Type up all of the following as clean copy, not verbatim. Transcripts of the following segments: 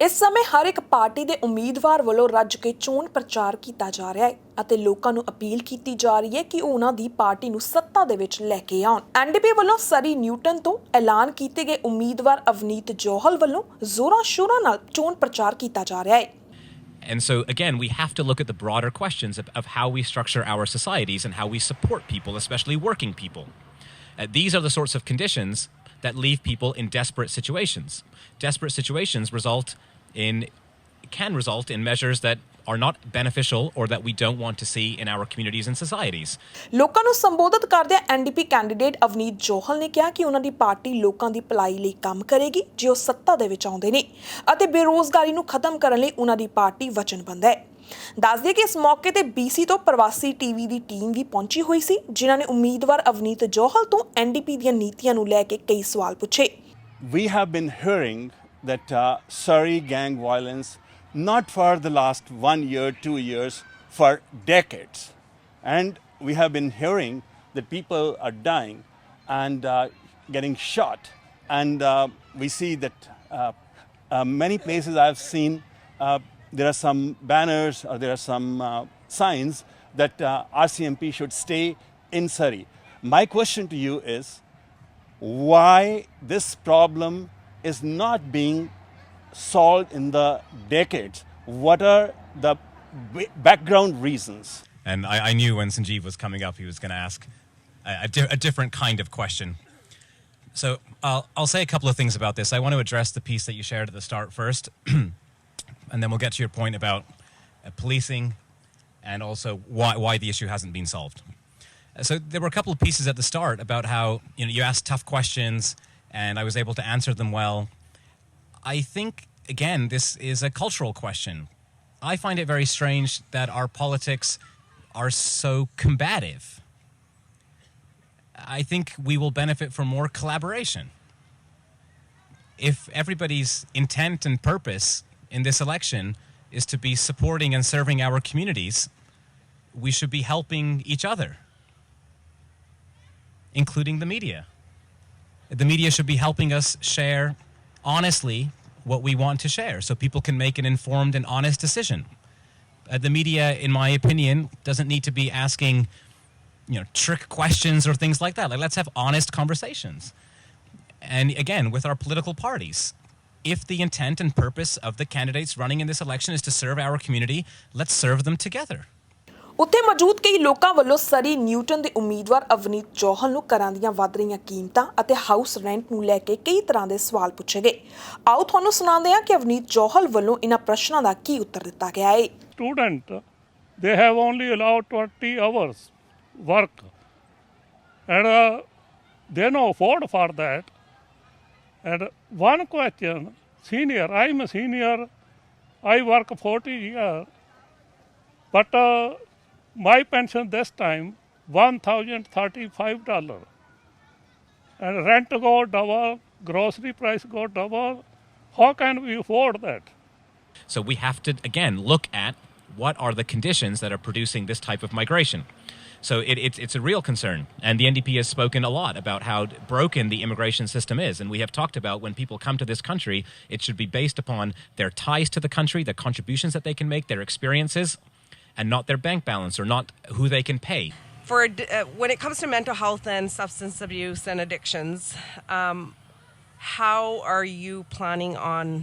ਇਸ ਸਮੇਂ ਹਰ ਇੱਕ ਪਾਰਟੀ ਦੇ ਉਮੀਦਵਾਰ ਵੱਲੋਂ ਰੱਜ ਕੇ ਚੋਣ ਪ੍ਰਚਾਰ ਕੀਤਾ ਜਾ ਰਿਹਾ ਹੈ ਅਤੇ ਲੋਕਾਂ ਨੂੰ ਅਪੀਲ ਕੀਤੀ ਜਾ ਰਹੀ ਹੈ ਕਿ ਉਹ ਉਹਨਾਂ ਦੀ ਪਾਰਟੀ ਨੂੰ ਸੱਤਾ ਦੇ ਵਿੱਚ ਲੈ ਕੇ ਆਉਣ। ਐਨਡੀਪੀ ਵੱਲੋਂ ਸਰੀ ਨਿਊਟਨ ਤੋਂ ਐਲਾਨ ਕੀਤੇ ਗਏ ਉਮੀਦਵਾਰ ਅਵਨੀਤ ਜੋਹਲ ਵੱਲੋਂ ਜ਼ੋਰਾਂ ਸ਼ੋਰਾਂ ਨਾਲ ਚੋਣ ਪ੍ਰਚਾਰ ਕੀਤਾ ਜਾ ਰਿਹਾ ਹੈ। And so, again, we have to look at the broader questions of how we structure our societies and how we support people, especially working people. These are the sorts of conditions that leave people in desperate situations. Desperate situations can result in measures that are not beneficial or that we don't want to see in our communities and societies. ਲੋਕਾਂ ਨੂੰ ਸੰਬੋਧਿਤ ਕਰਦਿਆਂ NDP candidate Avneet Johal ਨੇ ਕਿਹਾ ਕਿ ਉਹਨਾਂ ਦੀ party ਲੋਕਾਂ ਦੀ ਭਲਾਈ ਲਈ ਕੰਮ ਕਰੇਗੀ ਜੇ ਉਹ ਸੱਤਾ ਦੇ ਵਿੱਚ ਆਉਂਦੇ ਨੇ ਅਤੇ ਬੇਰੋਜ਼ਗਾਰੀ ਨੂੰ ਖਤਮ ਕਰਨ ਲਈ ਉਹਨਾਂ ਦੀ ਪਾਰਟੀ ਵਚਨਬੱਧ ਹੈ। ਦੱਸ ਦਈਏ ਕਿ ਇਸ ਮੌਕੇ ਤੇ BC ਤੋਂ ਪ੍ਰਵਾਸੀ ਟੀਵੀ ਦੀ ਟੀਮ ਵੀ ਪਹੁੰਚੀ ਹੋਈ ਸੀ ਜਿਨ੍ਹਾਂ ਨੇ ਉਮੀਦਵਾਰ ਅਵਨੀਤ ਜੋਹਲ ਤੋਂ ਐਨਡੀਪੀ ਦੀਆਂ ਨੀਤੀਆਂ ਨੂੰ ਲੈ ਕੇ ਕਈ ਸਵਾਲ ਪੁੱਛੇ। We have been hearing that Surrey gang violence, not for the last 1 year, 2 years, for decades. And we have been hearing that people are dying and getting shot. And we see that many places I've seen, there are some banners or there are some signs that RCMP should stay in Surrey. My question to you is, why this problem is not being solved in the decades? What are the background reasons? And I knew when Sanjeev was coming up, he was going to ask a different kind of question. So I'll say a couple of things about this. I want to address the piece that you shared at the start first, and then we'll get to your point about policing and also why the issue hasn't been solved. So there were a couple of pieces at the start about how you asked tough questions and I was able to answer them well. I think, again, this is a cultural question. I find it very strange that our politics are so combative. I think we will benefit from more collaboration. If everybody's intent and purpose in this election is to be supporting and serving our communities, we should be helping each other, including the media. The media should be helping us share honestly what we want to share so people can make an informed and honest decision. The media, in my opinion, doesn't need to be asking trick questions or things like that. Like, let's have honest conversations. And again, with our political parties, if the intent and purpose of the candidates running in this election is to serve our community, let's serve them together. ਉੱਥੇ ਮੌਜੂਦ ਕਈ ਲੋਕਾਂ ਵੱਲੋਂ ਸਰੀ Newton ਦੇ ਉਮੀਦਵਾਰ ਅਵਨੀਤ ਜੋਹਲ ਨੂੰ ਘਰਾਂ ਦੀਆਂ ਵੱਧ ਰਹੀਆਂ ਕੀਮਤਾਂ ਅਤੇ ਹਾਊਸ ਰੈਂਟ ਨੂੰ ਲੈ ਕੇ ਕਈ ਤਰ੍ਹਾਂ ਦੇ ਸਵਾਲ ਪੁੱਛੇ ਗਏ। ਆਓ ਤੁਹਾਨੂੰ ਸੁਣਾਉਂਦੇ ਹਾਂ ਕਿ ਅਵਨੀਤ ਜੋਹਲ ਵੱਲੋਂ ਇਹਨਾਂ ਪ੍ਰਸ਼ਨਾਂ ਦਾ ਕੀ ਉੱਤਰ ਦਿੱਤਾ ਗਿਆ ਹੈ। Student, they have only allowed 20 hours work and they no afford for that. And one question, senior, I'm a senior, I work 40 years, but my pension this time $1,035, and rent go double, grocery price go double. How can we afford that? So we have to, again, look at what are the conditions that are producing this type of migration. So it's a real concern. And the NDP has spoken a lot about how broken the immigration system is. And we have talked about when people come to this country, it should be based upon their ties to the country, the contributions that they can make, their experiences, and not their bank balance or not who they can pay. When it comes to mental health and substance abuse and addictions, how are you planning on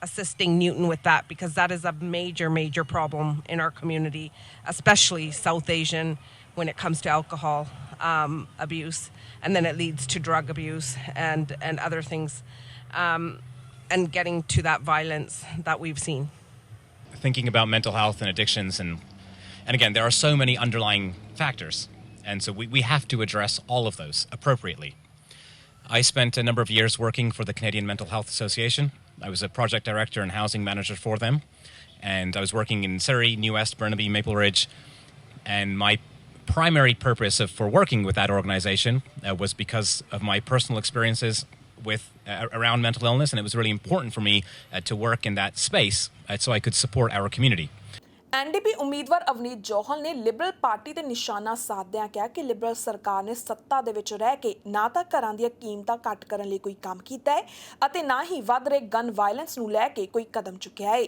assisting Newton with that? Because that is a major, major problem in our community, especially South Asian, when it comes to alcohol abuse, and then it leads to drug abuse and other things, and getting to that violence that we've seen. Thinking about mental health and addictions, and again, there are so many underlying factors, and so we have to address all of those appropriately. I spent a number of years working for the Canadian Mental Health Association. I was a project director and housing manager for them, and I was working in Surrey, New West, Burnaby, Maple Ridge, and my primary purpose for working with that organization was because of my personal experiences around mental illness, and it was really important for me to work in that space so I could support our community. NDP ਉਮੀਦਵਾਰ ਅਵਨੀਤ ਜੋਹਲ ਨੇ Liberal party ਤੇ ਨਿਸ਼ਾਨਾ ਸਾਧਦਿਆਂ ਕਿਹਾ ਕਿ Liberal ਸਰਕਾਰ ਨੇ ਸੱਤਾ ਦੇ ਵਿੱਚ ਰਹਿ ਕੇ ਨਾ ਤਾਂ ਘਰਾਂ ਦੀਆਂ ਕੀਮਤਾਂ ਘੱਟ ਕਰਨ ਲਈ ਕੋਈ ਕੰਮ ਕੀਤਾ ਹੈ ਅਤੇ ਨਾ ਹੀ ਵੱਧ ਰਹੇ ਗਨ ਵਾਇਲੈਂਸ ਨੂੰ ਲੈ ਕੇ ਕੋਈ ਕਦਮ ਚੁੱਕਿਆ ਹੈ।